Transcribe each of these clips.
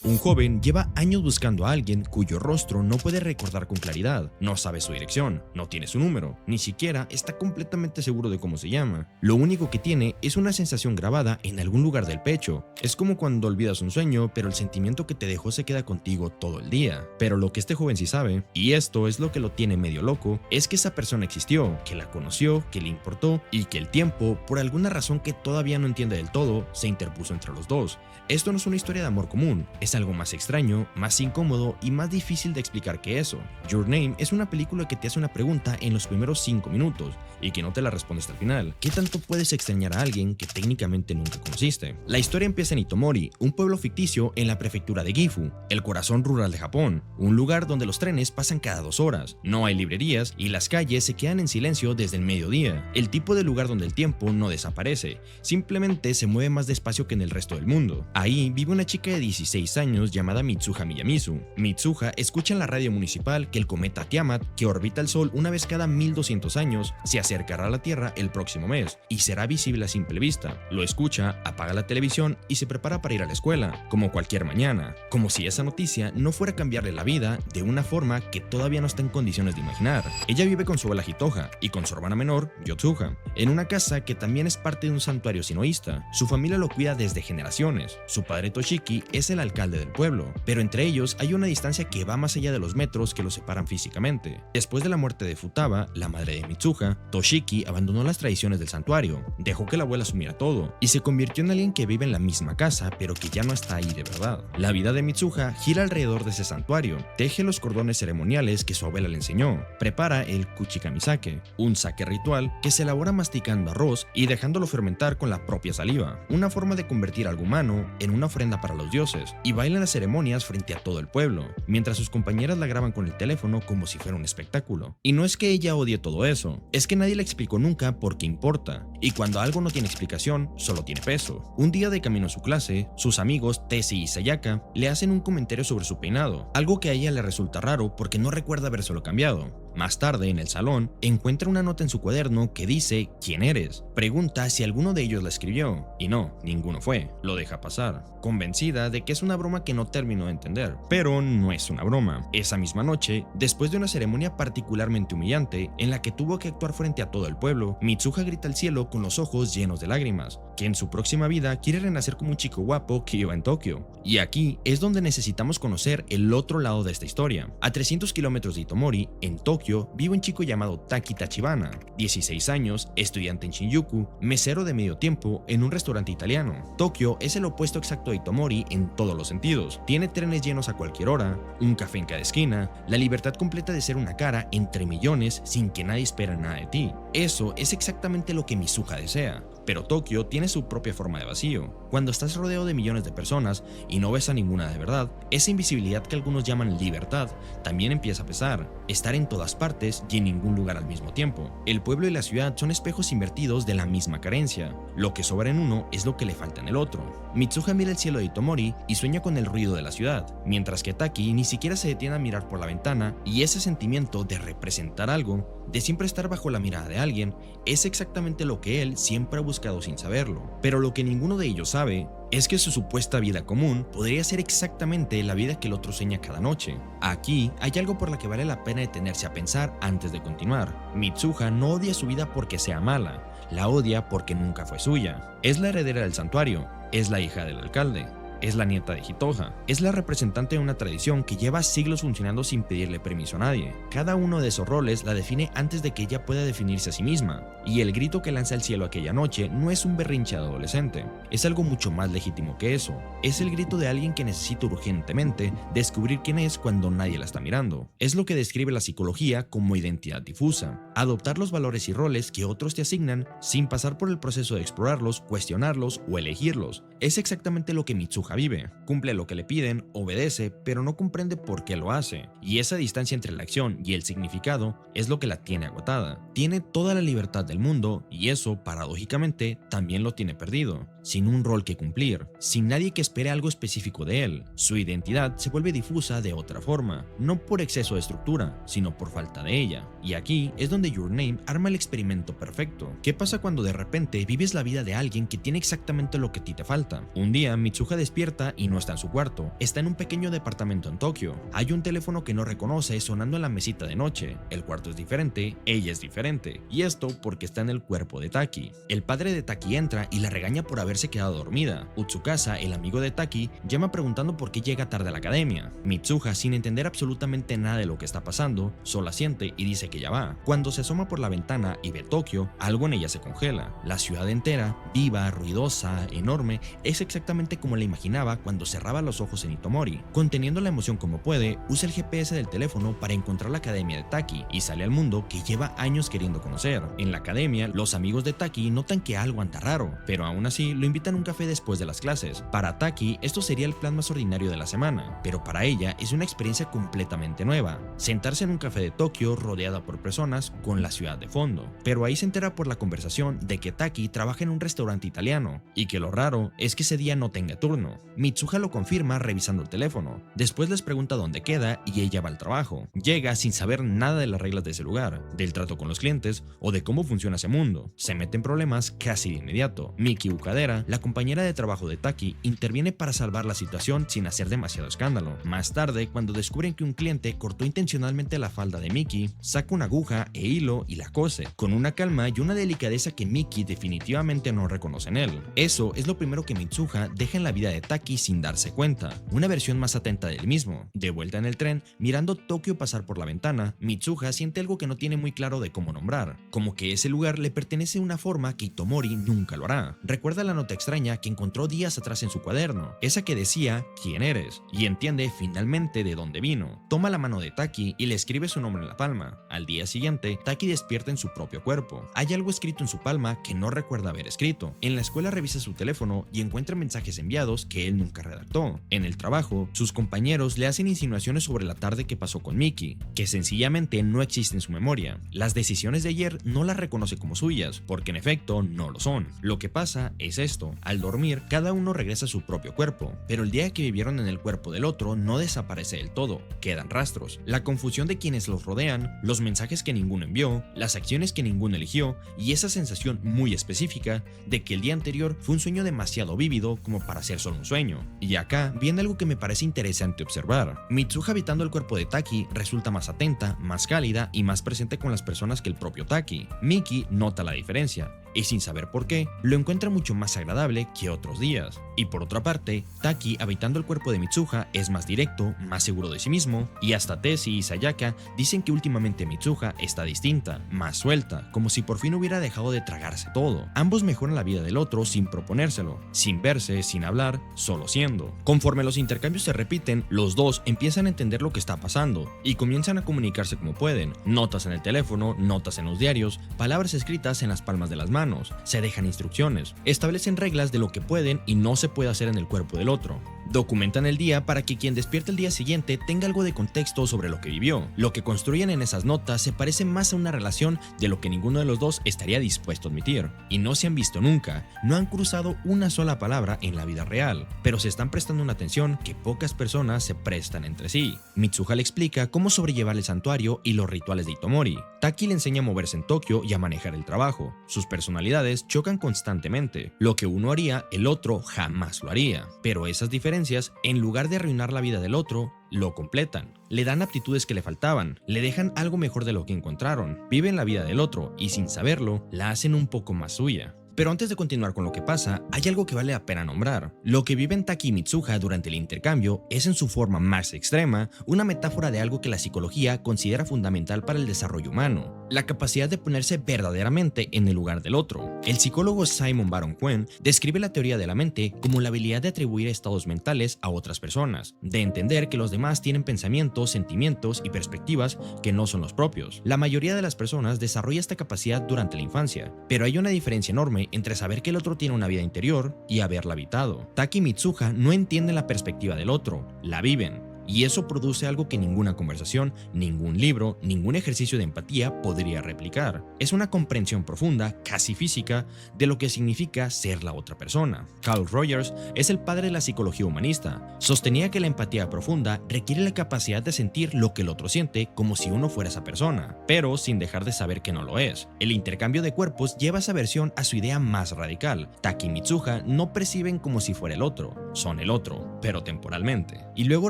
Un joven lleva años buscando a alguien cuyo rostro no puede recordar con claridad, no sabe su dirección, no tiene su número, ni siquiera está completamente seguro de cómo se llama. Lo único que tiene es una sensación grabada en algún lugar del pecho. Es como cuando olvidas un sueño, pero el sentimiento que te dejó se queda contigo todo el día. Pero lo que este joven sí sabe, y esto es lo que lo tiene medio loco, es que esa persona existió, que la conoció, que le importó y que el tiempo, por alguna razón que todavía no entiende del todo, se interpuso entre los dos. Esto no es una historia de amor común, es algo más extraño, más incómodo y más difícil de explicar que eso. Your Name es una película que te hace una pregunta en los primeros 5 minutos y que no te la responde hasta el final. ¿Qué tanto puedes extrañar a alguien que técnicamente nunca conociste? La historia empieza en Itomori, un pueblo ficticio en la prefectura de Gifu, el corazón rural de Japón, un lugar donde los trenes pasan cada 2 horas, no hay librerías y las calles se quedan en silencio desde el mediodía. El tipo de lugar donde el tiempo no desaparece, simplemente se mueve más despacio que en el resto del mundo. Ahí vive una chica de 16 años llamada Mitsuha Miyamizu. Mitsuha escucha en la radio municipal que el cometa Tiamat, que orbita el Sol una vez cada 1200 años, se acercará a la Tierra el próximo mes y será visible a simple vista. Lo escucha, apaga la televisión y se prepara para ir a la escuela, como cualquier mañana, como si esa noticia no fuera a cambiarle la vida de una forma que todavía no está en condiciones de imaginar. Ella vive con su abuela Hitoha y con su hermana menor, Yotsuha, en una casa que también es parte de un santuario sintoísta. Su familia lo cuida desde generaciones. Su padre Toshiki es el alcalde del pueblo, pero entre ellos hay una distancia que va más allá de los metros que los separan físicamente. Después de la muerte de Futaba, la madre de Mitsuha, Toshiki abandonó las tradiciones del santuario, dejó que la abuela asumiera todo y se convirtió en alguien que vive en la misma casa, pero que ya no está ahí de verdad. La vida de Mitsuha gira alrededor de ese santuario, teje los cordones ceremoniales que su abuela le enseñó, prepara el kuchikamisake, un sake ritual que se elabora masticando arroz y dejándolo fermentar con la propia saliva, una forma de convertir algo humano en una ofrenda para los dioses, y baila las ceremonias frente a todo el pueblo, mientras sus compañeras la graban con el teléfono como si fuera un espectáculo. Y no es que ella odie todo eso, es que nadie le explicó nunca por qué importa, y cuando algo no tiene explicación, solo tiene peso. Un día de camino a su clase, sus amigos Tessie y Sayaka le hacen un comentario sobre su peinado, algo que a ella le resulta raro porque no recuerda habérselo cambiado. Más tarde, en el salón, encuentra una nota en su cuaderno que dice ¿quién eres? Pregunta si alguno de ellos la escribió, y no, ninguno fue. Lo deja pasar, convencida de que es una broma que no terminó de entender. Pero no es una broma. Esa misma noche, después de una ceremonia particularmente humillante, en la que tuvo que actuar frente a todo el pueblo, Mitsuha grita al cielo con los ojos llenos de lágrimas, que en su próxima vida quiere renacer como un chico guapo que iba en Tokio. Y aquí es donde necesitamos conocer el otro lado de esta historia. A 300 kilómetros de Itomori, en Tokio, vive un chico llamado Taki Tachibana, 16 años, estudiante en Shinjuku, mesero de medio tiempo en un restaurante italiano. Tokio es el opuesto exacto de Itomori en todos los sentidos. Tiene trenes llenos a cualquier hora, un café en cada esquina, la libertad completa de ser una cara entre millones sin que nadie espera nada de ti. Eso es exactamente lo que Mitsuha desea. Pero Tokio tiene su propia forma de vacío. Cuando estás rodeado de millones de personas y no ves a ninguna de verdad, esa invisibilidad que algunos llaman libertad también empieza a pesar. Estar en todas partes y en ningún lugar al mismo tiempo. El pueblo y la ciudad son espejos invertidos de la misma carencia. Lo que sobra en uno es lo que le falta en el otro. Mitsuha mira el cielo de Itomori y sueña con el ruido de la ciudad, mientras que Taki ni siquiera se detiene a mirar por la ventana, y ese sentimiento de representar algo, de siempre estar bajo la mirada de alguien, es exactamente lo que él siempre ha buscado sin saberlo. Pero lo que ninguno de ellos sabe es que su supuesta vida común podría ser exactamente la vida que el otro sueña cada noche. Aquí hay algo por la que vale la pena detenerse a pensar antes de continuar. Mitsuha no odia su vida porque sea mala, la odia porque nunca fue suya. Es la heredera del santuario, es la hija del alcalde, es la nieta de Hitoha, es la representante de una tradición que lleva siglos funcionando sin pedirle permiso a nadie. Cada uno de esos roles la define antes de que ella pueda definirse a sí misma, y el grito que lanza al cielo aquella noche no es un berrinche de adolescente, es algo mucho más legítimo que eso. Es el grito de alguien que necesita urgentemente descubrir quién es cuando nadie la está mirando. Es lo que describe la psicología como identidad difusa, adoptar los valores y roles que otros te asignan sin pasar por el proceso de explorarlos, cuestionarlos o elegirlos. Es exactamente lo que Mitsuha vive. Cumple lo que le piden, obedece, pero no comprende por qué lo hace. Y esa distancia entre la acción y el significado es lo que la tiene agotada. tiene toda la libertad del mundo y eso, paradójicamente, también lo tiene perdido, sin un rol que cumplir, sin nadie que espere algo específico de él. Su identidad se vuelve difusa de otra forma, no por exceso de estructura, sino por falta de ella. Y aquí es donde Your Name arma el experimento perfecto. ¿Qué pasa cuando de repente vives la vida de alguien que tiene exactamente lo que a ti te falta? Un día Mitsuha despierta y no está en su cuarto, está en un pequeño departamento en Tokio. Hay un teléfono que no reconoce sonando en la mesita de noche. El cuarto es diferente, ella es diferente, y esto porque está en el cuerpo de Taki. El padre de Taki entra y la regaña por haberse quedado dormida. Utsukasa, el amigo de Taki, llama preguntando por qué llega tarde a la academia. Mitsuha, sin entender absolutamente nada de lo que está pasando, solo asiente y dice que ya va. Cuando se asoma por la ventana y ve Tokio, algo en ella se congela. La ciudad entera, viva, ruidosa, enorme, es exactamente como la imaginaba cuando cerraba los ojos en Itomori. Conteniendo la emoción como puede, usa el GPS del teléfono para encontrar la academia de Taki y sale al mundo que lleva años queriendo conocer. En la academia, los amigos de Taki notan que algo anda raro, pero aún así lo invitan a un café después de las clases. Para Taki, esto sería el plan más ordinario de la semana, pero para ella es una experiencia completamente nueva. Sentarse en un café de Tokio rodeada por personas con la ciudad de fondo. Pero ahí se entera por la conversación de que Taki trabaja en un restaurante italiano y que lo raro es que ese día no tenga turno. Mitsuha lo confirma revisando el teléfono. Después les pregunta dónde queda y ella va al trabajo. Llega sin saber nada de las reglas de ese lugar, del trato con los clientes o de cómo funciona ese mundo. Se mete en problemas casi de inmediato. Miki Ukadera, la compañera de trabajo de Taki, interviene para salvar la situación sin hacer demasiado escándalo. Más tarde, cuando descubren que un cliente cortó intencionalmente la falda de Miki, saca una aguja e hilo y la cose, con una calma y una delicadeza que Miki definitivamente no reconoce en él. Eso es lo primero que Mitsuha deja en la vida de Taki sin darse cuenta, una versión más atenta del mismo. De vuelta en el tren, mirando Tokio pasar por la ventana, Mitsuha siente algo que no tiene muy claro de cómo nombrar, como que ese lugar le pertenece de una forma que Itomori nunca lo hará. Recuerda la nota extraña que encontró días atrás en su cuaderno, esa que decía ¿quién eres? Y entiende finalmente de dónde vino. Toma la mano de Taki y le escribe su nombre en la palma. Al día siguiente, Taki despierta en su propio cuerpo. Hay algo escrito en su palma que no recuerda haber escrito. En la escuela revisa su teléfono y encuentra mensajes enviados que él nunca redactó. En el trabajo, sus compañeros le hacen insinuaciones sobre la tarde que pasó con Miki, que sencillamente no existe en su memoria. Las decisiones de ayer no las reconoce como suyas, porque en efecto no lo son. Lo que pasa es esto: al dormir, cada uno regresa a su propio cuerpo, pero el día que vivieron en el cuerpo del otro no desaparece del todo, quedan rastros. La confusión de quienes los rodean, los mensajes que ninguno envió, las acciones que ninguno eligió y esa sensación muy específica de que el día anterior fue un sueño demasiado vívido como para ser solo un sueño. Y acá viene algo que me parece interesante observar. Mitsuha habitando el cuerpo de Taki resulta más atenta, más cálida y más presente con las personas que el propio Taki. Miki nota la diferencia y sin saber por qué, lo encuentra mucho más agradable que otros días. Y por otra parte, Taki habitando el cuerpo de Mitsuha es más directo, más seguro de sí mismo, y hasta Tessie y Sayaka dicen que últimamente Mitsuha está distinta, más suelta, como si por fin hubiera dejado de tragarse todo. Ambos mejoran la vida del otro sin proponérselo, sin verse, sin hablar, solo siendo. Conforme los intercambios se repiten, los dos empiezan a entender lo que está pasando y comienzan a comunicarse como pueden. Notas en el teléfono, notas en los diarios, palabras escritas en las palmas de las manos. Se dejan instrucciones, establecen reglas de lo que pueden y no se puede hacer en el cuerpo del otro. Documentan el día para que quien despierte el día siguiente tenga algo de contexto sobre lo que vivió. Lo que construyen en esas notas se parece más a una relación de lo que ninguno de los dos estaría dispuesto a admitir. Y no se han visto nunca, no han cruzado una sola palabra en la vida real, pero se están prestando una atención que pocas personas se prestan entre sí. Mitsuha le explica cómo sobrellevar el santuario y los rituales de Itomori. Taki le enseña a moverse en Tokio y a manejar el trabajo. Sus personalidades chocan constantemente. Lo que uno haría, el otro jamás lo haría. Pero esas diferencias, en lugar de arruinar la vida del otro, lo completan. Le dan aptitudes que le faltaban, le dejan algo mejor de lo que encontraron, viven la vida del otro y sin saberlo, la hacen un poco más suya. Pero antes de continuar con lo que pasa, hay algo que vale la pena nombrar. Lo que viven Taki y Mitsuha durante el intercambio es en su forma más extrema una metáfora de algo que la psicología considera fundamental para el desarrollo humano: la capacidad de ponerse verdaderamente en el lugar del otro. El psicólogo Simon Baron-Cohen describe la teoría de la mente como la habilidad de atribuir estados mentales a otras personas, de entender que los demás tienen pensamientos, sentimientos y perspectivas que no son los propios. La mayoría de las personas desarrolla esta capacidad durante la infancia, pero hay una diferencia enorme entre saber que el otro tiene una vida interior y haberla habitado. Taki y Mitsuha no entienden la perspectiva del otro, la viven. y eso produce algo que ninguna conversación, ningún libro, ningún ejercicio de empatía podría replicar. Es una comprensión profunda, casi física, de lo que significa ser la otra persona. Carl Rogers es el padre de la psicología humanista. Sostenía que la empatía profunda requiere la capacidad de sentir lo que el otro siente como si uno fuera esa persona, pero sin dejar de saber que no lo es. El intercambio de cuerpos lleva esa versión a su idea más radical. Taki y Mitsuha no perciben como si fuera el otro, son el otro, pero temporalmente, y luego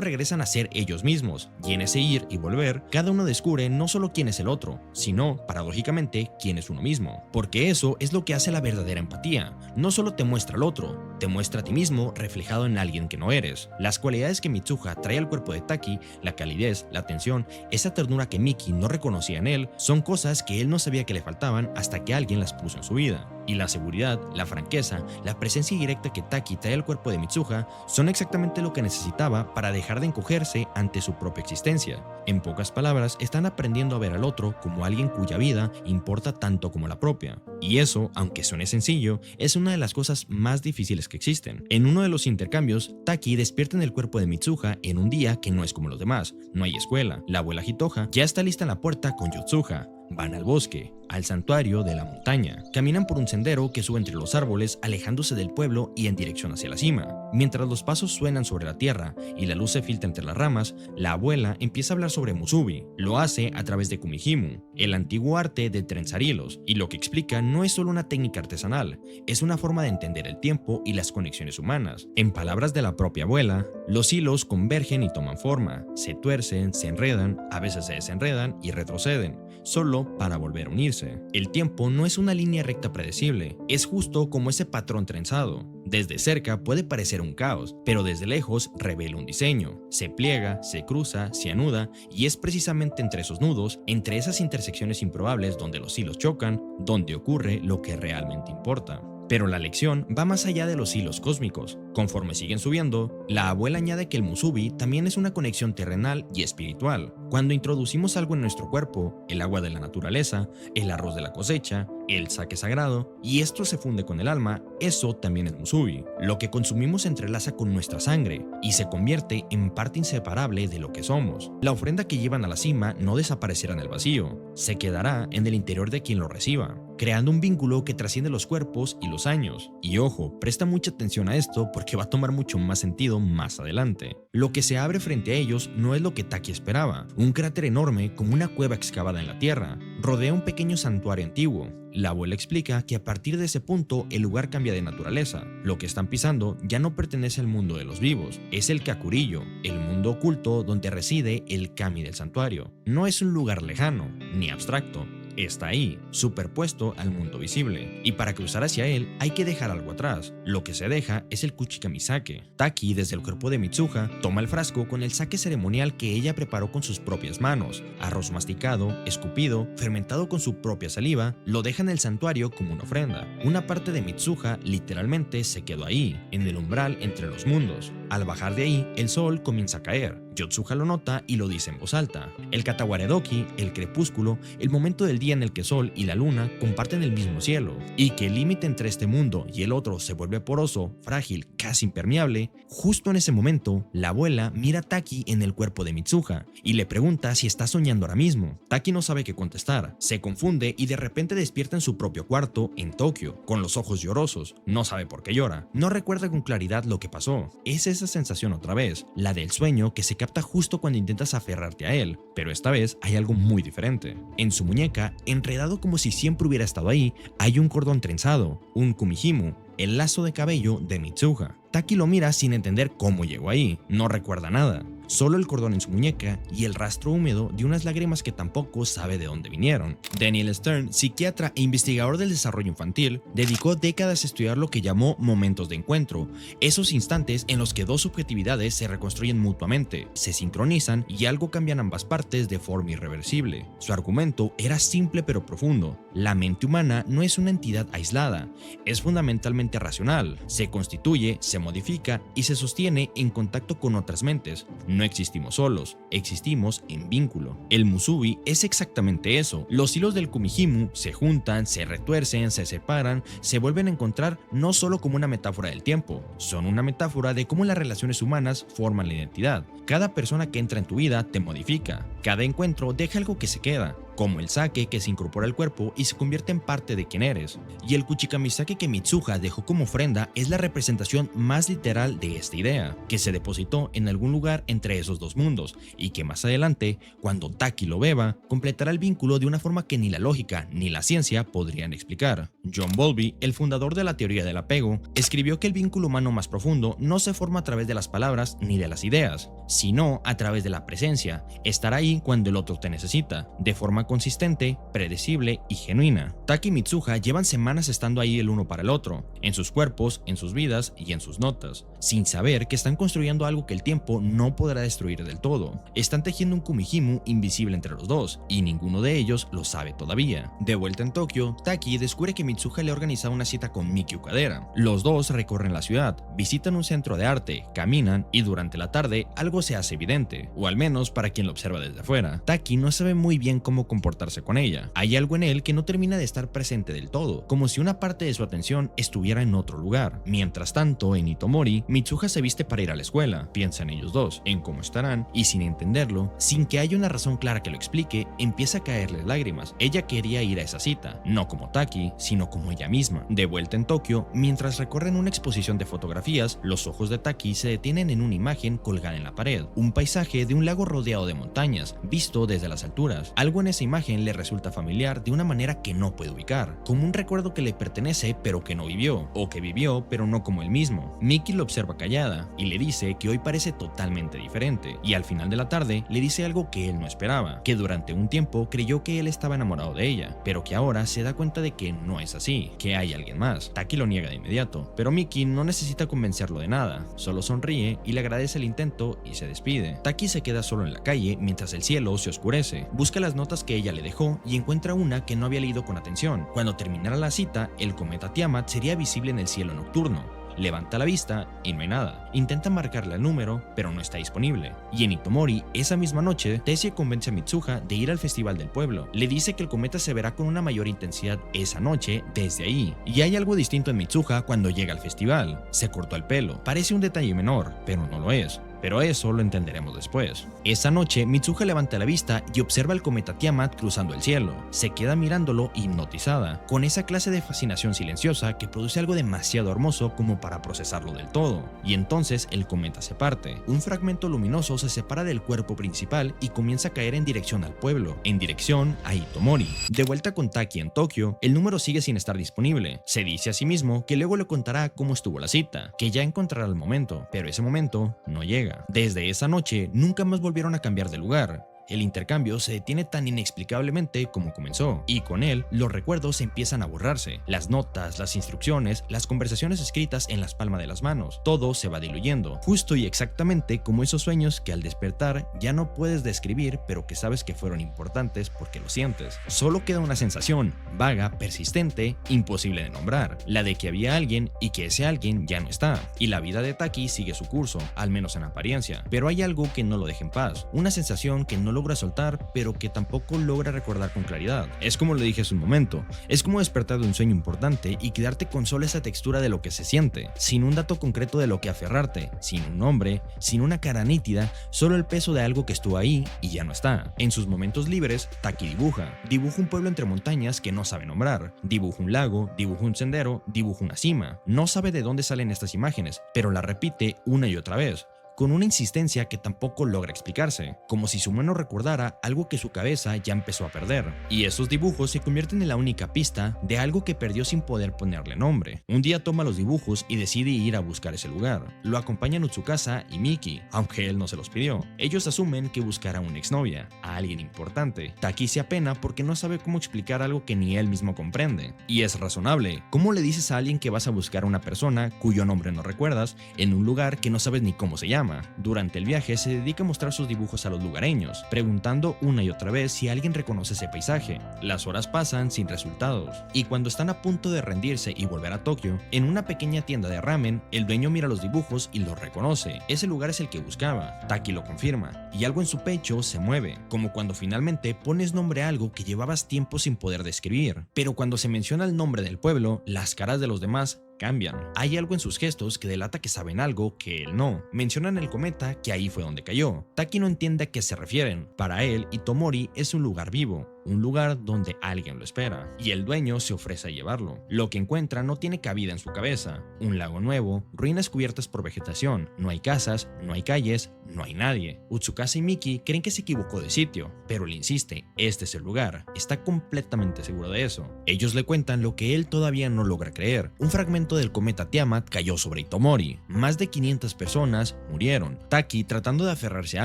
regresan a ser ellos mismos, y en ese ir y volver, cada uno descubre no solo quién es el otro, sino, paradójicamente, quién es uno mismo, porque eso es lo que hace la verdadera empatía. No solo te muestra al otro, te muestra a ti mismo reflejado en alguien que no eres. Las cualidades que Mitsuha trae al cuerpo de Taki, la calidez, la atención, esa ternura que Miki no reconocía en él, son cosas que él no sabía que le faltaban hasta que alguien las puso en su vida. Y la seguridad, la franqueza, la presencia directa que Taki trae al cuerpo de Mitsuha son exactamente lo que necesitaba para dejar de encogerse ante su propia existencia. En pocas palabras, están aprendiendo a ver al otro como alguien cuya vida importa tanto como la propia. Y eso, aunque suene sencillo, es una de las cosas más difíciles que existen. En uno de los intercambios, Taki despierta en el cuerpo de Mitsuha en un día que no es como los demás. No hay escuela, la abuela Hitoha ya está lista en la puerta con Yotsuha. Van al bosque, al santuario de la montaña. Caminan por un sendero que sube entre los árboles, alejándose del pueblo y en dirección hacia la cima. Mientras los pasos suenan sobre la tierra y la luz se filtra entre las ramas, la abuela empieza a hablar sobre musubi. Lo hace a través de kumihimu, el antiguo arte de trenzar hilos, y lo que explica no es solo una técnica artesanal, es una forma de entender el tiempo y las conexiones humanas. En palabras de la propia abuela, los hilos convergen y toman forma, se tuercen, se enredan, a veces se desenredan y retroceden, solo para volver a unirse. El tiempo no es una línea recta predecible, es justo como ese patrón trenzado. Desde cerca puede parecer un caos, pero desde lejos revela un diseño. Se pliega, se cruza, se anuda, y es precisamente entre esos nudos, entre esas intersecciones improbables donde los hilos chocan, donde ocurre lo que realmente importa. Pero la lección va más allá de los hilos cósmicos. Conforme siguen subiendo, la abuela añade que el musubi también es una conexión terrenal y espiritual. Cuando introducimos algo en nuestro cuerpo, el agua de la naturaleza, el arroz de la cosecha, el sake sagrado, y esto se funde con el alma, eso también es musubi. Lo que consumimos se entrelaza con nuestra sangre y se convierte en parte inseparable de lo que somos. La ofrenda que llevan a la cima no desaparecerá en el vacío, se quedará en el interior de quien lo reciba, creando un vínculo que trasciende los cuerpos y los años. Y ojo, presta mucha atención a esto porque va a tomar mucho más sentido más adelante. Lo que se abre frente a ellos no es lo que Taki esperaba, un cráter enorme como una cueva excavada en la tierra, rodea un pequeño santuario antiguo. La abuela explica que a partir de ese punto el lugar cambia de naturaleza. Lo que están pisando ya no pertenece al mundo de los vivos, es el Kakurillo, el mundo oculto donde reside el kami del santuario. No es un lugar lejano, ni abstracto. Está ahí, superpuesto al mundo visible, y para cruzar hacia él hay que dejar algo atrás. Lo que se deja es el kuchikamisake. Taki, desde el cuerpo de Mitsuha, toma el frasco con el sake ceremonial que ella preparó con sus propias manos, arroz masticado, escupido, fermentado con su propia saliva, lo deja en el santuario como una ofrenda. Una parte de Mitsuha literalmente se quedó ahí, en el umbral entre los mundos. Al bajar de ahí, el sol comienza a caer. Yotsuha lo nota y lo dice en voz alta. El Katawaredoki, el crepúsculo, el momento del día en el que Sol y la Luna comparten el mismo cielo, y que el límite entre este mundo y el otro se vuelve poroso, frágil, casi impermeable. Justo en ese momento, la abuela mira a Taki en el cuerpo de Mitsuha y le pregunta si está soñando ahora mismo. Taki no sabe qué contestar, se confunde y de repente despierta en su propio cuarto en Tokio, con los ojos llorosos. No sabe por qué llora, no recuerda con claridad lo que pasó. Es esa sensación otra vez, la del sueño que se capta justo cuando intentas aferrarte a él, pero esta vez hay algo muy diferente. En su muñeca, enredado como si siempre hubiera estado ahí, hay un cordón trenzado, un kumihimu, el lazo de cabello de Mitsuha. Taki lo mira sin entender cómo llegó ahí, no recuerda nada, solo el cordón en su muñeca y el rastro húmedo de unas lágrimas que tampoco sabe de dónde vinieron. Daniel Stern, psiquiatra e investigador del desarrollo infantil, dedicó décadas a estudiar lo que llamó momentos de encuentro, esos instantes en los que dos subjetividades se reconstruyen mutuamente, se sincronizan y algo cambia en ambas partes de forma irreversible. Su argumento era simple pero profundo. La mente humana no es una entidad aislada, es fundamentalmente racional, se constituye, se modifica y se sostiene en contacto con otras mentes, no existimos solos, existimos en vínculo. El musubi es exactamente eso. Los hilos del kumihimu se juntan, se retuercen, se separan, se vuelven a encontrar no solo como una metáfora del tiempo, son una metáfora de cómo las relaciones humanas forman la identidad. Cada persona que entra en tu vida te modifica, cada encuentro deja algo que se queda, como el sake que se incorpora al cuerpo y se convierte en parte de quien eres. Y el kuchikamisake que Mitsuha dejó como ofrenda es la representación más literal de esta idea, que se depositó en algún lugar entre esos dos mundos y que más adelante, cuando Taki lo beba, completará el vínculo de una forma que ni la lógica ni la ciencia podrían explicar. John Bowlby, el fundador de la teoría del apego, escribió que el vínculo humano más profundo no se forma a través de las palabras ni de las ideas, sino a través de la presencia, estar ahí cuando el otro te necesita, de forma consistente, predecible y genuina. Taki y Mitsuha llevan semanas estando ahí el uno para el otro, en sus cuerpos, en sus vidas y en sus notas, sin saber que están construyendo algo que el tiempo no podrá destruir del todo. Están tejiendo un kumihimu invisible entre los dos, y ninguno de ellos lo sabe todavía. De vuelta en Tokio, Taki descubre que Mitsuha le ha organizado una cita con Miki Ukadera. Los dos recorren la ciudad, visitan un centro de arte, caminan y durante la tarde algo se hace evidente, o al menos para quien lo observa desde afuera. Taki no sabe muy bien cómo comportarse con ella. Hay algo en él que no termina de estar presente del todo, como si una parte de su atención estuviera en otro lugar. Mientras tanto, en Itomori, Mitsuha se viste para ir a la escuela, piensa en ellos dos, en cómo estarán, y sin entenderlo, sin que haya una razón clara que lo explique, empieza a caerle lágrimas. Ella quería ir a esa cita, no como Taki, sino como ella misma. De vuelta en Tokio, mientras recorren una exposición de fotografías, los ojos de Taki se detienen en una imagen colgada en la pared, un paisaje de un lago rodeado de montañas, visto desde las alturas. Algo en esa imagen le resulta familiar de una manera que no puede ubicar, como un recuerdo que le pertenece pero que no vivió, o que vivió pero no como él mismo. Miki lo observa callada y le dice que hoy parece totalmente diferente, y al final de la tarde le dice algo que él no esperaba, que durante un tiempo creyó que él estaba enamorado de ella, pero que ahora se da cuenta de que no es así, que hay alguien más. Taki lo niega de inmediato, pero Miki no necesita convencerlo de nada, solo sonríe y le agradece el intento y se despide. Taki se queda solo en la calle mientras el cielo se oscurece, busca las notas que ella le dejó y encuentra una que no había leído con atención. Cuando terminara la cita, el cometa Tiamat sería visible en el cielo nocturno. Levanta la vista y no hay nada. Intenta marcarle el número, pero no está disponible. Y en Itomori, esa misma noche, Tesie convence a Mitsuha de ir al festival del pueblo. Le dice que el cometa se verá con una mayor intensidad esa noche desde ahí. Y hay algo distinto en Mitsuha cuando llega al festival. Se cortó el pelo. Parece un detalle menor, pero no lo es. Pero eso lo entenderemos después. Esa noche, Mitsuha levanta la vista y observa el cometa Tiamat cruzando el cielo. Se queda mirándolo hipnotizada, con esa clase de fascinación silenciosa que produce algo demasiado hermoso como para procesarlo del todo. Y entonces el cometa se parte. Un fragmento luminoso se separa del cuerpo principal y comienza a caer en dirección al pueblo, en dirección a Itomori. De vuelta con Taki en Tokio, el número sigue sin estar disponible. Se dice a sí mismo que luego le contará cómo estuvo la cita, que ya encontrará el momento, pero ese momento no llega. Desde esa noche, nunca más volvieron a cambiar de lugar. El intercambio se detiene tan inexplicablemente como comenzó, y con él los recuerdos empiezan a borrarse. Las notas, las instrucciones, las conversaciones escritas en las palmas de las manos, todo se va diluyendo, justo y exactamente como esos sueños que al despertar ya no puedes describir, pero que sabes que fueron importantes porque lo sientes. Solo queda una sensación, vaga, persistente, imposible de nombrar, la de que había alguien y que ese alguien ya no está, y la vida de Taki sigue su curso, al menos en apariencia, pero hay algo que no lo deja en paz, una sensación que no logra soltar, pero que tampoco logra recordar con claridad. Es como lo dije hace un momento, es como despertar de un sueño importante y quedarte con solo esa textura de lo que se siente, sin un dato concreto de lo que aferrarte, sin un nombre, sin una cara nítida, solo el peso de algo que estuvo ahí y ya no está. En sus momentos libres, Taki dibuja un pueblo entre montañas que no sabe nombrar, dibuja un lago, dibuja un sendero, dibuja una cima. No sabe de dónde salen estas imágenes, pero la repite una y otra vez, con una insistencia que tampoco logra explicarse, como si su mano recordara algo que su cabeza ya empezó a perder. Y esos dibujos se convierten en la única pista de algo que perdió sin poder ponerle nombre. Un día toma los dibujos y decide ir a buscar ese lugar. Lo acompañan Tsukasa y Miki, aunque él no se los pidió. Ellos asumen que buscará a una exnovia, a alguien importante. Taki se apena porque no sabe cómo explicar algo que ni él mismo comprende. Y es razonable. ¿Cómo le dices a alguien que vas a buscar a una persona cuyo nombre no recuerdas en un lugar que no sabes ni cómo se llama? Tama. Durante el viaje se dedica a mostrar sus dibujos a los lugareños, preguntando una y otra vez si alguien reconoce ese paisaje. Las horas pasan sin resultados, y cuando están a punto de rendirse y volver a Tokio, en una pequeña tienda de ramen, el dueño mira los dibujos y los reconoce. Ese lugar es el que buscaba. Taki lo confirma, y algo en su pecho se mueve, como cuando finalmente pones nombre a algo que llevabas tiempo sin poder describir. Pero cuando se menciona el nombre del pueblo, las caras de los demás cambian. Hay algo en sus gestos que delata que saben algo que él no. Mencionan el cometa, que ahí fue donde cayó. Taki no entiende a qué se refieren. Para él, Itomori es un lugar vivo, un lugar donde alguien lo espera, y el dueño se ofrece a llevarlo. Lo que encuentra no tiene cabida en su cabeza. Un lago nuevo, ruinas cubiertas por vegetación, no hay casas, no hay calles, no hay nadie. Utsukasa y Miki creen que se equivocó de sitio, pero él insiste, este es el lugar, está completamente seguro de eso. Ellos le cuentan lo que él todavía no logra creer. Un fragmento del cometa Tiamat cayó sobre Itomori. Más de 500 personas murieron. Taki, tratando de aferrarse a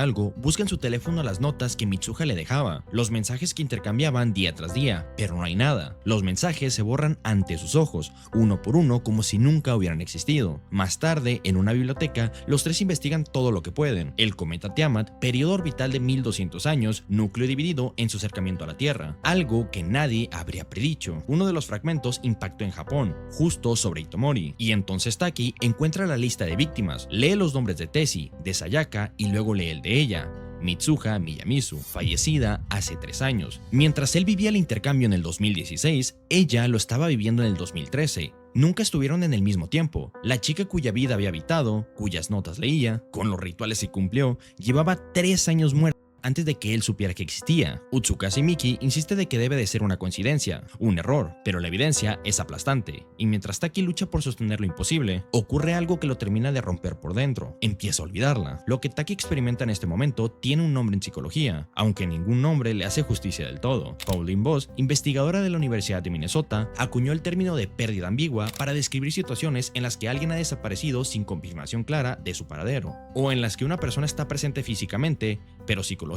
algo, busca en su teléfono las notas que Mitsuha le dejaba, los mensajes que intercambiaban día tras día, pero no hay nada. Los mensajes se borran ante sus ojos, uno por uno, como si nunca hubieran existido. Más tarde, en una biblioteca, los tres investigan todo lo que pueden. El cometa Tiamat, periodo orbital de 1200 años, núcleo dividido en su acercamiento a la Tierra, algo que nadie habría predicho. Uno de los fragmentos impactó en Japón, justo sobre Itomori, y entonces Taki encuentra la lista de víctimas, lee los nombres de Tessie, de Sayaka y luego lee el de ella, Mitsuha Miyamizu, fallecida hace 3 años. Mientras él vivía el intercambio en el 2016, ella lo estaba viviendo en el 2013. Nunca estuvieron en el mismo tiempo. La chica cuya vida había habitado, cuyas notas leía, con los rituales que cumplió, llevaba 3 años muerta antes de que él supiera que existía. Utsukasa y Miki insiste de que debe de ser una coincidencia, un error, pero la evidencia es aplastante, y mientras Taki lucha por sostener lo imposible, ocurre algo que lo termina de romper por dentro. Empieza a olvidarla. Lo que Taki experimenta en este momento tiene un nombre en psicología, aunque ningún nombre le hace justicia del todo. Pauline Voss, investigadora de la Universidad de Minnesota, acuñó el término de pérdida ambigua para describir situaciones en las que alguien ha desaparecido sin confirmación clara de su paradero, o en las que una persona está presente físicamente, pero psicológicamente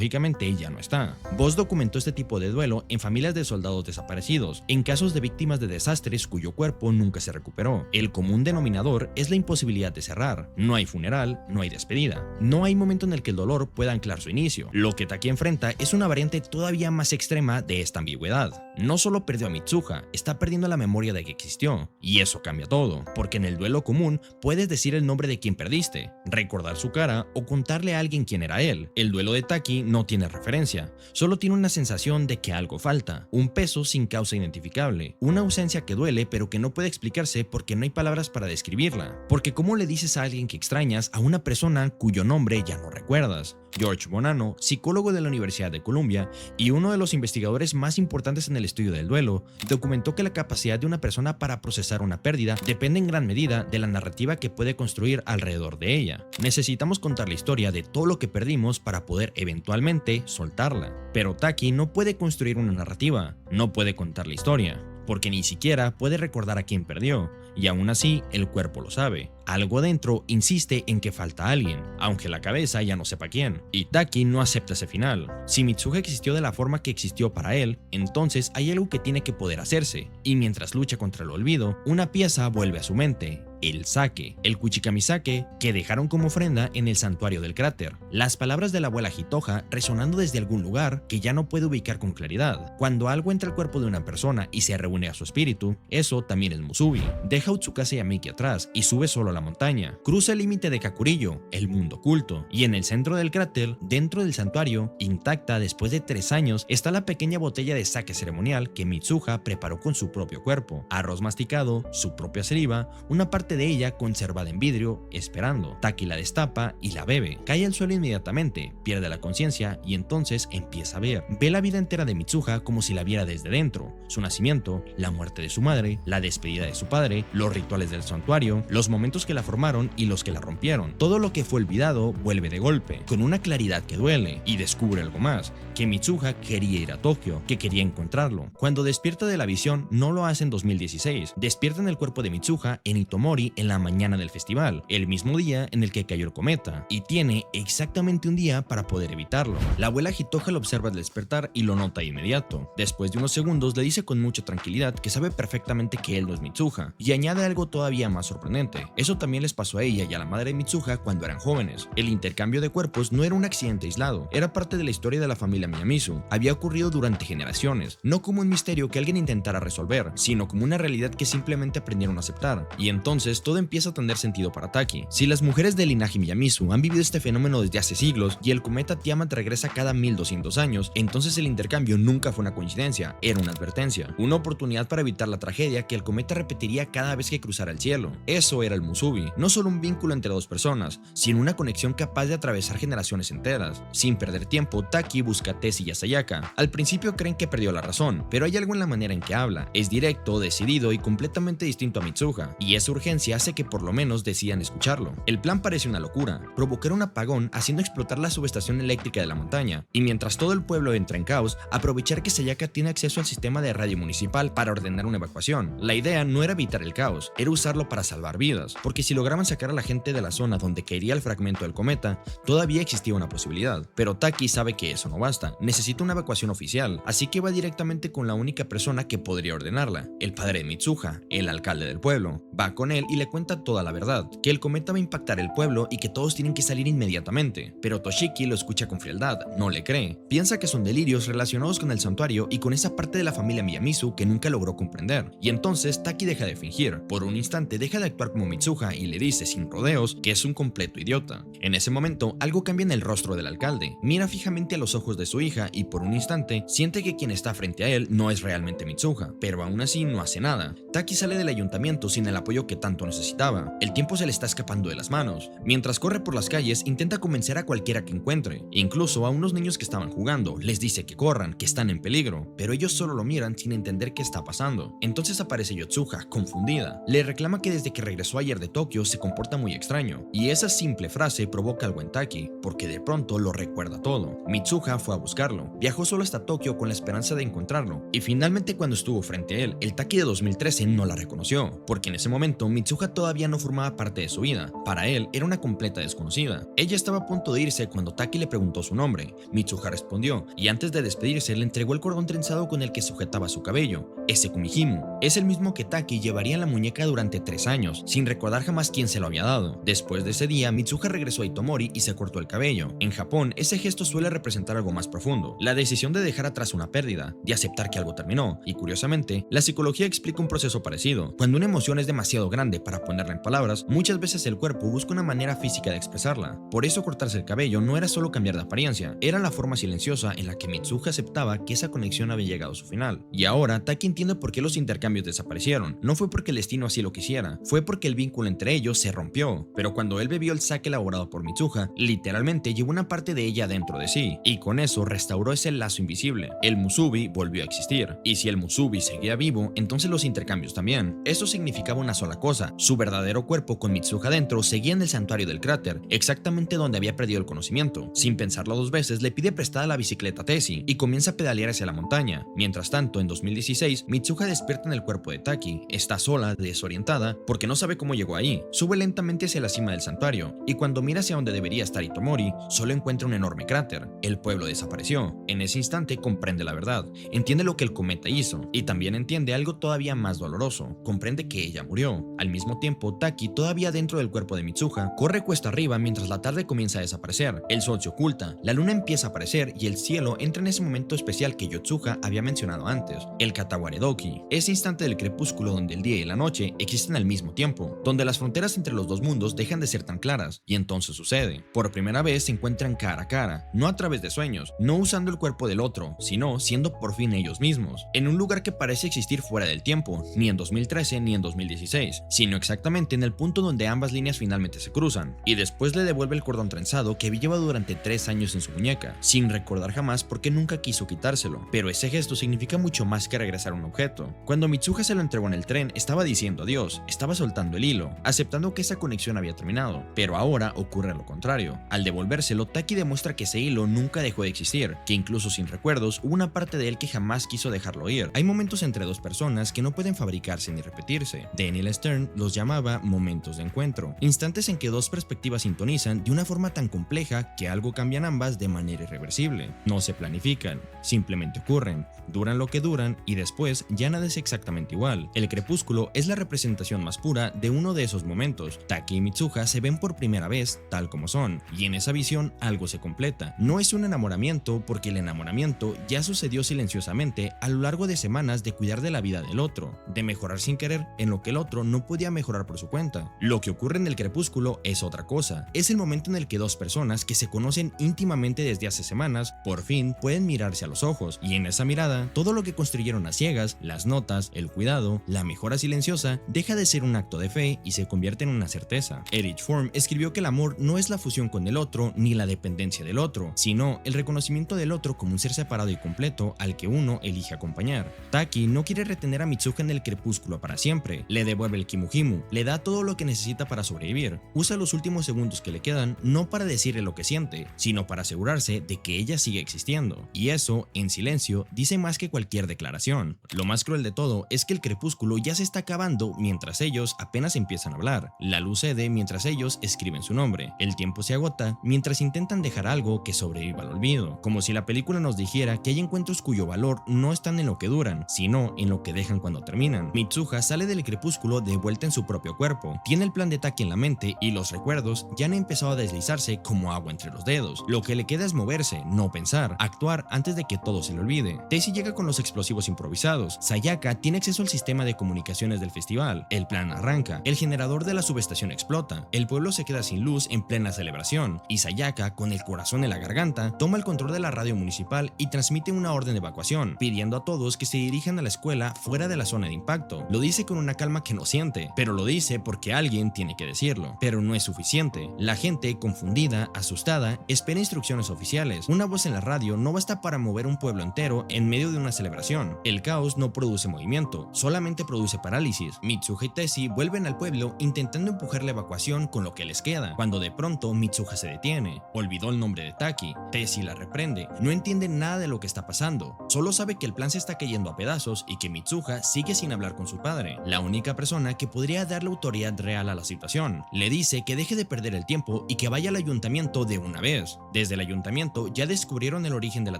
ya no está. Voss documentó este tipo de duelo en familias de soldados desaparecidos, en casos de víctimas de desastres cuyo cuerpo nunca se recuperó. El común denominador es la imposibilidad de cerrar. No hay funeral, no hay despedida. No hay momento en el que el dolor pueda anclar su inicio. Lo que Taki enfrenta es una variante todavía más extrema de esta ambigüedad. No solo perdió a Mitsuha, está perdiendo la memoria de que existió. Y eso cambia todo, porque en el duelo común puedes decir el nombre de quien perdiste, recordar su cara o contarle a alguien quién era él. El duelo de Taki no tiene referencia, solo tiene una sensación de que algo falta, un peso sin causa identificable, una ausencia que duele pero que no puede explicarse porque no hay palabras para describirla, porque ¿cómo le dices a alguien que extrañas a una persona cuyo nombre ya no recuerdas? George Bonanno, psicólogo de la Universidad de Columbia y uno de los investigadores más importantes en el estudio del duelo, documentó que la capacidad de una persona para procesar una pérdida depende en gran medida de la narrativa que puede construir alrededor de ella. Necesitamos contar la historia de todo lo que perdimos para poder eventualmente soltarla. Pero Taki no puede construir una narrativa, no puede contar la historia, porque ni siquiera puede recordar a quién perdió, y aún así el cuerpo lo sabe. Algo dentro insiste en que falta alguien, aunque la cabeza ya no sepa quién, y Taki no acepta ese final. Si Mitsuha existió de la forma que existió para él, entonces hay algo que tiene que poder hacerse, y mientras lucha contra el olvido, una pieza vuelve a su mente. El sake, el kuchikamisake que dejaron como ofrenda en el santuario del cráter. Las palabras de la abuela Hitoha resonando desde algún lugar que ya no puede ubicar con claridad. Cuando algo entra al cuerpo de una persona y se reúne a su espíritu, eso también es musubi. Deja a Utsukasa y a Miki atrás y sube solo a la montaña. Cruza el límite de Kakuryō, el mundo oculto, y en el centro del cráter, dentro del santuario, intacta después de 3 años, está la pequeña botella de sake ceremonial que Mitsuha preparó con su propio cuerpo. Arroz masticado, su propia saliva, una parte de ella conservada en vidrio, esperando. Taki la destapa y la bebe. Cae al suelo inmediatamente, pierde la conciencia y entonces empieza a ver. Ve la vida entera de Mitsuha como si la viera desde dentro. Su nacimiento, la muerte de su madre, la despedida de su padre, los rituales del santuario, los momentos que la formaron y los que la rompieron. Todo lo que fue olvidado vuelve de golpe, con una claridad que duele, y descubre algo más, que Mitsuha quería ir a Tokio, que quería encontrarlo. Cuando despierta de la visión, no lo hace en 2016, despierta en el cuerpo de Mitsuha en Itomori en la mañana del festival, el mismo día en el que cayó el cometa, y tiene exactamente un día para poder evitarlo. La abuela Hitoha lo observa al despertar y lo nota de inmediato. Después de unos segundos le dice con mucha tranquilidad que sabe perfectamente que él no es Mitsuha, y añade añade algo todavía más sorprendente. Eso también les pasó a ella y a la madre de Mitsuha cuando eran jóvenes. El intercambio de cuerpos no era un accidente aislado, era parte de la historia de la familia Miyamizu. Había ocurrido durante generaciones, no como un misterio que alguien intentara resolver, sino como una realidad que simplemente aprendieron a aceptar. Y entonces todo empieza a tener sentido para Taki. Si las mujeres del linaje Miyamizu han vivido este fenómeno desde hace siglos y el cometa Tiamat regresa cada 1200 años, entonces el intercambio nunca fue una coincidencia, era una advertencia, una oportunidad para evitar la tragedia que el cometa repetiría cada vez que cruzara el cielo. Eso era el Musubi, no solo un vínculo entre dos personas, sino una conexión capaz de atravesar generaciones enteras. Sin perder tiempo, Taki busca a Tess y a Sayaka. Al principio creen que perdió la razón, pero hay algo en la manera en que habla. Es directo, decidido y completamente distinto a Mitsuha, y esa urgencia hace que por lo menos decidan escucharlo. El plan parece una locura, provocar un apagón haciendo explotar la subestación eléctrica de la montaña, y mientras todo el pueblo entra en caos, aprovechar que Sayaka tiene acceso al sistema de radio municipal para ordenar una evacuación. La idea no era evitar el caos, era usarlo para salvar vidas, porque si lograban sacar a la gente de la zona donde caería el fragmento del cometa, todavía existía una posibilidad. Pero Taki sabe que eso no basta, necesita una evacuación oficial, así que va directamente con la única persona que podría ordenarla, el padre de Mitsuha, el alcalde del pueblo. Va con él y le cuenta toda la verdad, que el cometa va a impactar el pueblo y que todos tienen que salir inmediatamente. Pero Toshiki lo escucha con frialdad, no le cree, piensa que son delirios relacionados con el santuario y con esa parte de la familia Miyamizu que nunca logró comprender. Y entonces Taki deja de fingir, por un instante deja de actuar como Mitsuha y le dice sin rodeos que es un completo idiota. En ese momento algo cambia en el rostro del alcalde, mira fijamente a los ojos de su hija y por un instante siente que quien está frente a él no es realmente Mitsuha, pero aún así no hace nada. Taki sale del ayuntamiento sin el apoyo que tanto necesitaba, el tiempo se le está escapando de las manos. Mientras corre por las calles intenta convencer a cualquiera que encuentre, incluso a unos niños que estaban jugando, les dice que corran, que están en peligro, pero ellos solo lo miran sin entender qué está pasando. Entonces aparece Yotsuha, confundida, le reclama que desde que regresó ayer de Tokio se comporta muy extraño, y esa simple frase provoca algo en Taki, porque de pronto lo recuerda todo. Mitsuha fue a buscarlo, viajó solo hasta Tokio con la esperanza de encontrarlo, y finalmente cuando estuvo frente a él, el Taki de 2013 no la reconoció, porque en ese momento Mitsuha todavía no formaba parte de su vida, para él era una completa desconocida. Ella estaba a punto de irse cuando Taki le preguntó su nombre, Mitsuha respondió, y antes de despedirse le entregó el cordón trenzado con el que sujetaba su cabello, ese Kumihimu, es el mismo que Taki llevaría en la muñeca durante 3 años, sin recordar jamás quién se lo había dado. Después de ese día, Mitsuha regresó a Itomori y se cortó el cabello. En Japón, ese gesto suele representar algo más profundo, la decisión de dejar atrás una pérdida, de aceptar que algo terminó, y curiosamente, la psicología explica un proceso parecido. Cuando una emoción es demasiado grande para ponerla en palabras, muchas veces el cuerpo busca una manera física de expresarla. Por eso cortarse el cabello no era solo cambiar de apariencia, era la forma silenciosa en la que Mitsuha aceptaba que esa conexión había llegado a su final. Y ahora, Taki entiende por qué los intercambios desaparecieron. No fue porque el destino así lo quisiera, fue porque el vínculo entre ellos se rompió. Pero cuando él bebió el sake elaborado por Mitsuha, literalmente llevó una parte de ella dentro de sí, y con eso restauró ese lazo invisible. El Musubi volvió a existir, y si el Musubi seguía vivo, entonces los intercambios también. Eso significaba una sola cosa, su verdadero cuerpo con Mitsuha dentro seguía en el santuario del cráter, exactamente donde había perdido el conocimiento. Sin pensarlo 2 veces, le pide prestada la bicicleta a Tessie y comienza a pedalear hacia la montaña. Mientras tanto, en 2016, Mitsuha despierta en el cuerpo de Taki, está sola, desorientada, porque no sabe cómo llegó ahí. Sube lentamente hacia la cima del santuario, y cuando mira hacia donde debería estar Itomori, solo encuentra un enorme cráter. El pueblo desapareció. En ese instante comprende la verdad, entiende lo que el cometa hizo, y también entiende algo todavía más doloroso, comprende que ella murió. Al mismo tiempo, Taki, todavía dentro del cuerpo de Mitsuha, corre cuesta arriba mientras la tarde comienza a desaparecer. El sol se oculta, la luna empieza a aparecer y el cielo entra en ese momento especial que Yotsuha había mencionado antes, el Katawaredoki, ese instante del crepúsculo donde el día y la noche existen al mismo tiempo, donde las fronteras entre los dos mundos dejan de ser tan claras, y entonces sucede. Por primera vez se encuentran cara a cara, no a través de sueños, no usando el cuerpo del otro, sino siendo por fin ellos mismos, en un lugar que parece existir fuera del tiempo, ni en 2013 ni en 2016, sino exactamente en el punto donde ambas líneas finalmente se cruzan, y después le devuelve el cordón trenzado que había llevado durante 3 años en su muñeca, sin recordar jamás por qué nunca quiso quitárselo, pero ese gesto significa mucho más que regresar un objeto. Cuando Mitsuha se lo entregó en el tren, estaba diciendo adiós, estaba soltando el hilo, aceptando que esa conexión había terminado, pero ahora ocurre lo contrario. Al devolvérselo, Taki demuestra que ese hilo nunca dejó de existir, que incluso sin recuerdos hubo una parte de él que jamás quiso dejarlo ir. Hay momentos entre dos personas que no pueden fabricarse ni repetirse. Daniel Stern los llamaba momentos de encuentro, instantes en que dos perspectivas sintonizan de una forma tan compleja que algo cambian ambas de manera irreversible. No se planifican, simplemente ocurren, duran lo que duran y después ya nada es exactamente igual. El crepúsculo crepúsculo es la representación más pura de uno de esos momentos. Taki y Mitsuha se ven por primera vez tal como son, y en esa visión algo se completa. No es un enamoramiento porque el enamoramiento ya sucedió silenciosamente a lo largo de semanas de cuidar de la vida del otro, de mejorar sin querer en lo que el otro no podía mejorar por su cuenta. Lo que ocurre en el crepúsculo es otra cosa. Es el momento en el que dos personas que se conocen íntimamente desde hace semanas por fin pueden mirarse a los ojos, y en esa mirada todo lo que construyeron a ciegas, las notas, el cuidado, la mejora silenciosa, deja de ser un acto de fe y se convierte en una certeza. Erich Fromm escribió que el amor no es la fusión con el otro ni la dependencia del otro, sino el reconocimiento del otro como un ser separado y completo al que uno elige acompañar. Taki no quiere retener a Mitsuha en el crepúsculo para siempre, le devuelve el Kimuhimu, le da todo lo que necesita para sobrevivir, usa los últimos segundos que le quedan no para decirle lo que siente, sino para asegurarse de que ella sigue existiendo, y eso, en silencio, dice más que cualquier declaración. Lo más cruel de todo es que el crepúsculo ya se está acabando mientras ellos apenas empiezan a hablar, la luz cede mientras ellos escriben su nombre, el tiempo se agota mientras intentan dejar algo que sobreviva al olvido, como si la película nos dijera que hay encuentros cuyo valor no están en lo que duran, sino en lo que dejan cuando terminan. Mitsuha sale del crepúsculo de vuelta en su propio cuerpo, tiene el plan de Taki en la mente y los recuerdos ya han empezado a deslizarse como agua entre los dedos. Lo que le queda es moverse, no pensar, actuar antes de que todo se le olvide. Tessie llega con los explosivos improvisados, Sayaka tiene acceso al sistema de comunicaciones del festival, el plan arranca, el generador de la subestación explota, el pueblo se queda sin luz en plena celebración, y Sayaka, con el corazón en la garganta, toma el control de la radio municipal y transmite una orden de evacuación, pidiendo a todos que se dirijan a la escuela fuera de la zona de impacto. Lo dice con una calma que no siente, pero lo dice porque alguien tiene que decirlo. Pero no es suficiente. La gente, confundida, asustada, espera instrucciones oficiales. Una voz en la radio no basta para mover un pueblo entero en medio de una celebración. El caos no produce movimiento, solamente produce parálisis. Mitsuha y Tessie vuelven al pueblo intentando empujar la evacuación con lo que les queda, cuando de pronto Mitsuha se detiene. Olvidó el nombre de Taki. Tessie la reprende. No entiende nada de lo que está pasando. Solo sabe que el plan se está cayendo a pedazos y que Mitsuha sigue sin hablar con su padre, la única persona que podría darle autoridad real a la situación. Le dice que deje de perder el tiempo y que vaya al ayuntamiento de una vez. Desde el ayuntamiento ya descubrieron el origen de la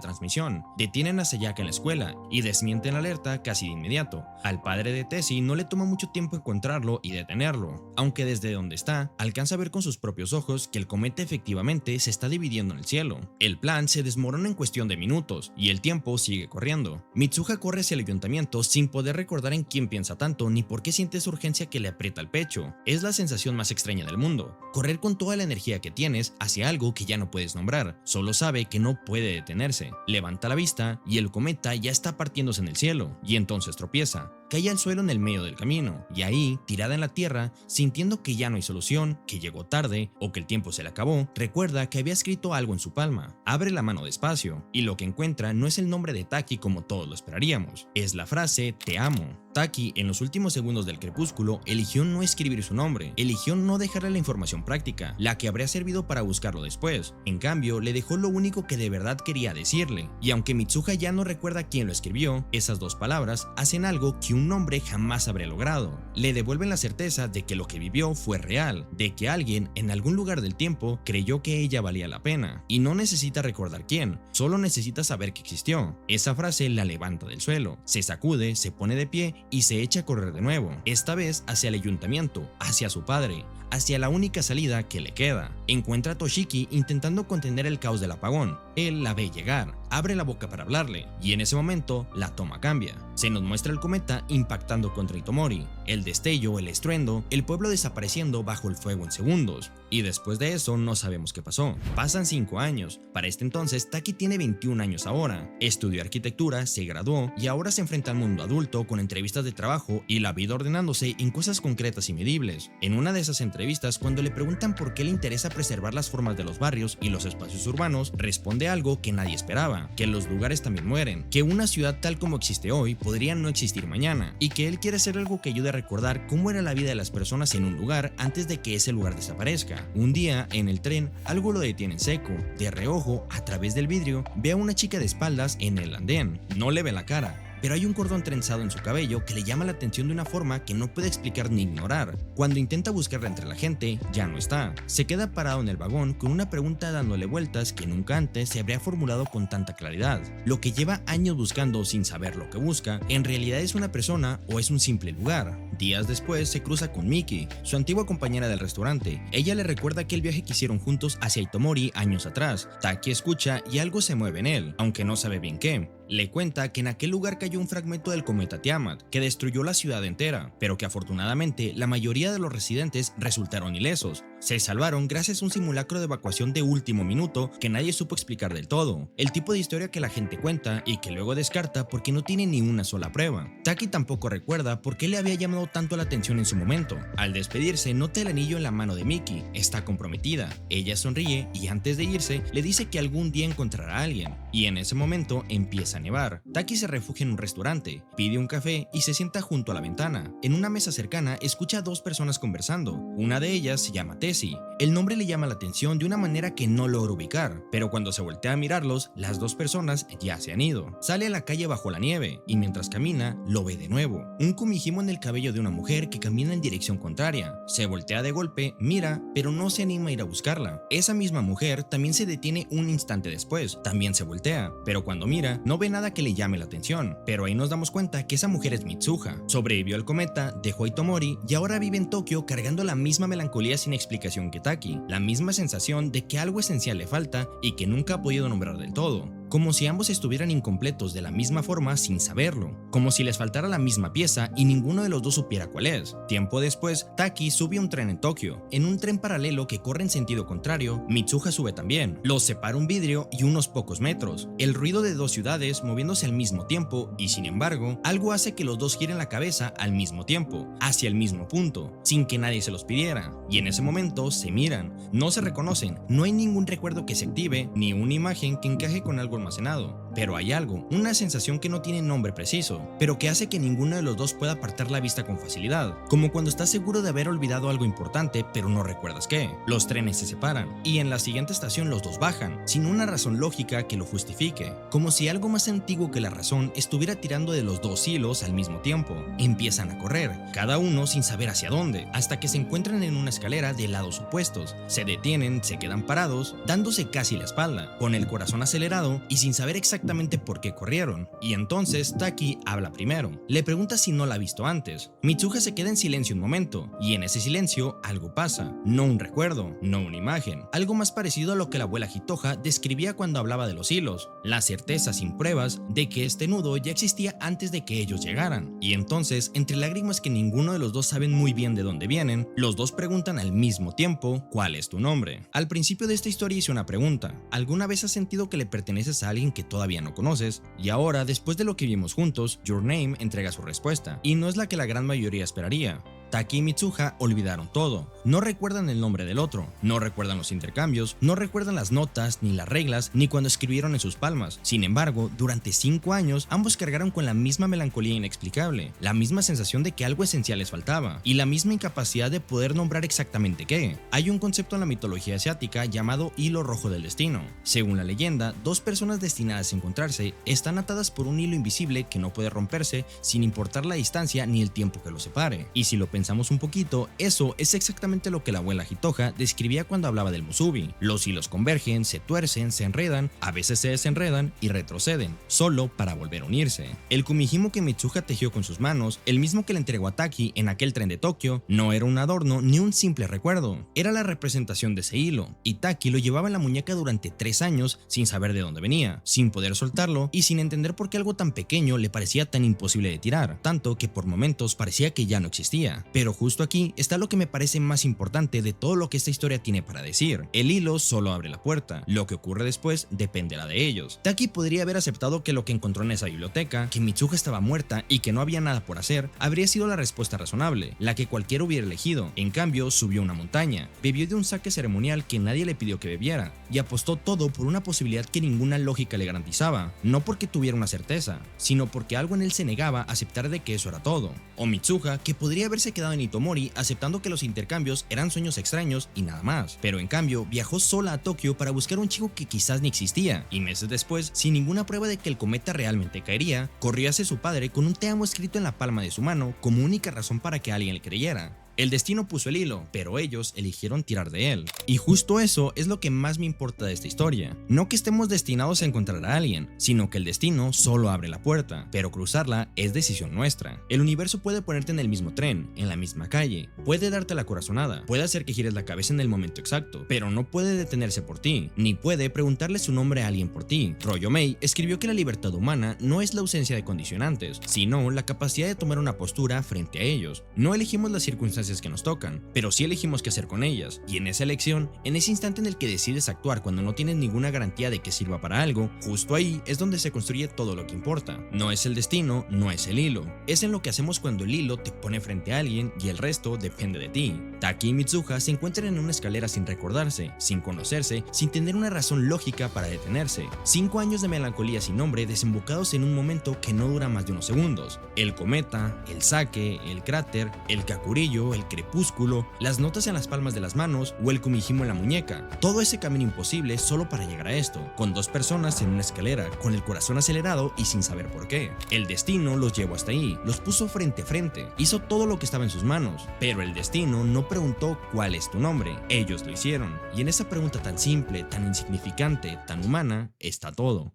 transmisión, detienen a Sayaka en la escuela y desmienten la alerta casi de inmediato. Al padre de Tessie no le toma mucho tiempo encontrarlo y detenerlo, aunque desde donde está alcanza a ver con sus propios ojos que el cometa efectivamente se está dividiendo en el cielo. El plan se desmorona en cuestión de minutos y el tiempo sigue corriendo. Mitsuha corre hacia el ayuntamiento sin poder recordar en quién piensa tanto ni por qué siente esa urgencia que le aprieta el pecho. Es la sensación más extraña del mundo, correr con toda la energía que tienes hacia algo que ya no puedes nombrar. Solo sabe que no puede detenerse. Levanta la vista y el cometa ya está partiéndose en el cielo, y entonces tropieza. Cae al suelo en el medio del camino, y ahí, tirada en la tierra, sintiendo que ya no hay solución, que llegó tarde o que el tiempo se le acabó, recuerda que había escrito algo en su palma. Abre la mano despacio, y lo que encuentra no es el nombre de Taki como todos lo esperaríamos, es la frase "te amo". Taki, en los últimos segundos del crepúsculo, eligió no escribir su nombre, eligió no dejarle la información práctica, la que habría servido para buscarlo después. En cambio, le dejó lo único que de verdad quería decirle, y aunque Mitsuha ya no recuerda quién lo escribió, esas dos palabras hacen algo que un hombre jamás habría logrado. Le devuelven la certeza de que lo que vivió fue real, de que alguien en algún lugar del tiempo creyó que ella valía la pena, y no necesita recordar quién, solo necesita saber que existió. Esa frase la levanta del suelo, se sacude, se pone de pie y se echa a correr de nuevo, esta vez hacia el ayuntamiento, hacia su padre, hacia la única salida que le queda. Encuentra a Toshiki intentando contener el caos del apagón. Él la ve llegar, abre la boca para hablarle, y en ese momento la toma cambia. Se nos muestra el cometa impactando contra Itomori, el destello, el estruendo, el pueblo desapareciendo bajo el fuego en segundos, y después de eso no sabemos qué pasó. Pasan 5 años, para este entonces Taki tiene 21 años ahora, estudió arquitectura, se graduó y ahora se enfrenta al mundo adulto con entrevistas de trabajo y la vida ordenándose en cosas concretas y medibles. En una de esas entrevistas, cuando le preguntan por qué le interesa preservar las formas de los barrios y los espacios urbanos, responde algo que nadie esperaba, que los lugares también mueren, que una ciudad tal como existe hoy podría no existir mañana, y que él quiere hacer algo que ayude a recordar cómo era la vida de las personas en un lugar antes de que ese lugar desaparezca. Un día, en el tren, algo lo detiene en seco. De reojo, a través del vidrio, ve a una chica de espaldas en el andén. No le ve la cara, pero hay un cordón trenzado en su cabello que le llama la atención de una forma que no puede explicar ni ignorar. Cuando intenta buscarla entre la gente, ya no está. Se queda parado en el vagón con una pregunta dándole vueltas que nunca antes se habría formulado con tanta claridad. Lo que lleva años buscando sin saber lo que busca, ¿en realidad es una persona o es un simple lugar? Días después se cruza con Miki, su antigua compañera del restaurante. Ella le recuerda aquel viaje que hicieron juntos hacia Itomori años atrás. Taki escucha y algo se mueve en él, aunque no sabe bien qué. Le cuenta que en aquel lugar cayó un fragmento del cometa Tiamat, que destruyó la ciudad entera, pero que afortunadamente la mayoría de los residentes resultaron ilesos. Se salvaron gracias a un simulacro de evacuación de último minuto que nadie supo explicar del todo, el tipo de historia que la gente cuenta y que luego descarta porque no tiene ni una sola prueba. Taki tampoco recuerda por qué le había llamado tanto la atención en su momento. Al despedirse, nota el anillo en la mano de Miki. Está comprometida. Ella sonríe y antes de irse le dice que algún día encontrará a alguien, y en ese momento empieza a nevar. Taki se refugia en un restaurante, pide un café y se sienta junto a la ventana. En una mesa cercana escucha a dos personas conversando. Una de ellas se llama Tessie. El nombre le llama la atención de una manera que no logra ubicar, pero cuando se voltea a mirarlos, las dos personas ya se han ido. Sale a la calle bajo la nieve y mientras camina, lo ve de nuevo. Un kumihimo en el cabello de una mujer que camina en dirección contraria. Se voltea de golpe, mira, pero no se anima a ir a buscarla. Esa misma mujer también se detiene un instante después, también se voltea, pero cuando mira, no ve nada que le llame la atención. Pero ahí nos damos cuenta que esa mujer es Mitsuha. Sobrevivió al cometa, dejó a Itomori y ahora vive en Tokio cargando la misma melancolía sin explicación que Taki, la misma sensación de que algo esencial le falta y que nunca ha podido nombrar del todo. Como si ambos estuvieran incompletos de la misma forma sin saberlo, como si les faltara la misma pieza y ninguno de los dos supiera cuál es. Tiempo después, Taki sube a un tren en Tokio. En un tren paralelo que corre en sentido contrario, Mitsuha sube también. Los separa un vidrio y unos pocos metros. El ruido de dos ciudades moviéndose al mismo tiempo y sin embargo, algo hace que los dos giren la cabeza al mismo tiempo, hacia el mismo punto, sin que nadie se los pidiera. Y en ese momento se miran, no se reconocen, no hay ningún recuerdo que se active ni una imagen que encaje con algo almacenado, pero hay algo, una sensación que no tiene nombre preciso, pero que hace que ninguno de los dos pueda apartar la vista con facilidad, como cuando estás seguro de haber olvidado algo importante pero no recuerdas qué. Los trenes se separan y en la siguiente estación los dos bajan, sin una razón lógica que lo justifique, como si algo más antiguo que la razón estuviera tirando de los dos hilos al mismo tiempo. Empiezan a correr, cada uno sin saber hacia dónde, hasta que se encuentran en una escalera de lados opuestos, se detienen, se quedan parados, dándose casi la espalda, con el corazón acelerado y sin saber exactamente por qué corrieron. Y entonces Taki habla primero. Le pregunta si no la ha visto antes. Mitsuha se queda en silencio un momento, y en ese silencio algo pasa. No un recuerdo, no una imagen. Algo más parecido a lo que la abuela Hitoha describía cuando hablaba de los hilos. La certeza sin pruebas de que este nudo ya existía antes de que ellos llegaran. Y entonces, entre lágrimas que ninguno de los dos saben muy bien de dónde vienen, los dos preguntan al mismo tiempo ¿cuál es tu nombre? Al principio de esta historia hice una pregunta. ¿Alguna vez has sentido que le perteneces a alguien que todavía no conoces? Y ahora, después de lo que vimos juntos, Your Name entrega su respuesta, y no es la que la gran mayoría esperaría. Taki y Mitsuha olvidaron todo, no recuerdan el nombre del otro, no recuerdan los intercambios, no recuerdan las notas, ni las reglas, ni cuando escribieron en sus palmas. Sin embargo, durante 5 años, ambos cargaron con la misma melancolía inexplicable, la misma sensación de que algo esencial les faltaba, y la misma incapacidad de poder nombrar exactamente qué. Hay un concepto en la mitología asiática llamado hilo rojo del destino. Según la leyenda, dos personas destinadas a encontrarse están atadas por un hilo invisible que no puede romperse sin importar la distancia ni el tiempo que los separe. Y si lo pensamos un poquito, eso es exactamente lo que la abuela Hitoha describía cuando hablaba del musubi. Los hilos convergen, se tuercen, se enredan, a veces se desenredan y retroceden, solo para volver a unirse. El kumihimo que Mitsuha tejió con sus manos, el mismo que le entregó a Taki en aquel tren de Tokio, no era un adorno ni un simple recuerdo, era la representación de ese hilo, y Taki lo llevaba en la muñeca durante 3 años sin saber de dónde venía, sin poder soltarlo y sin entender por qué algo tan pequeño le parecía tan imposible de tirar, tanto que por momentos parecía que ya no existía. Pero justo aquí está lo que me parece más importante de todo lo que esta historia tiene para decir. El hilo solo abre la puerta, lo que ocurre después dependerá de ellos. Taki podría haber aceptado que lo que encontró en esa biblioteca, que Mitsuha estaba muerta y que no había nada por hacer, habría sido la respuesta razonable, la que cualquiera hubiera elegido. En cambio, subió una montaña, bebió de un sake ceremonial que nadie le pidió que bebiera, y apostó todo por una posibilidad que ninguna lógica le garantizaba, no porque tuviera una certeza, sino porque algo en él se negaba a aceptar de que eso era todo. O Mitsuha, que podría haberse quedado en Itomori aceptando que los intercambios eran sueños extraños y nada más, pero en cambio viajó sola a Tokio para buscar un chico que quizás ni existía, y meses después, sin ninguna prueba de que el cometa realmente caería, corrió hacia su padre con un te amo escrito en la palma de su mano como única razón para que alguien le creyera. El destino puso el hilo, pero ellos eligieron tirar de él. Y justo eso es lo que más me importa de esta historia. No que estemos destinados a encontrar a alguien, sino que el destino solo abre la puerta, pero cruzarla es decisión nuestra. El universo puede ponerte en el mismo tren, en la misma calle, puede darte la corazonada, puede hacer que gires la cabeza en el momento exacto, pero no puede detenerse por ti, ni puede preguntarle su nombre a alguien por ti. Rollo May escribió que la libertad humana no es la ausencia de condicionantes, sino la capacidad de tomar una postura frente a ellos. No elegimos las circunstancias que nos tocan, pero sí elegimos qué hacer con ellas, y en esa elección, en ese instante en el que decides actuar cuando no tienes ninguna garantía de que sirva para algo, justo ahí es donde se construye todo lo que importa. No es el destino, no es el hilo, es en lo que hacemos cuando el hilo te pone frente a alguien y el resto depende de ti. Taki y Mitsuha se encuentran en una escalera sin recordarse, sin conocerse, sin tener una razón lógica para detenerse. 5 años de melancolía sin nombre desembocados en un momento que no dura más de unos segundos. El cometa, el sake, el cráter, el kakurillo, el crepúsculo, las notas en las palmas de las manos o el kumihimo en la muñeca. Todo ese camino imposible solo para llegar a esto, con 2 personas en una escalera, con el corazón acelerado y sin saber por qué. El destino los llevó hasta ahí, los puso frente a frente, hizo todo lo que estaba en sus manos, pero el destino no preguntó cuál es tu nombre, ellos lo hicieron. Y en esa pregunta tan simple, tan insignificante, tan humana, está todo.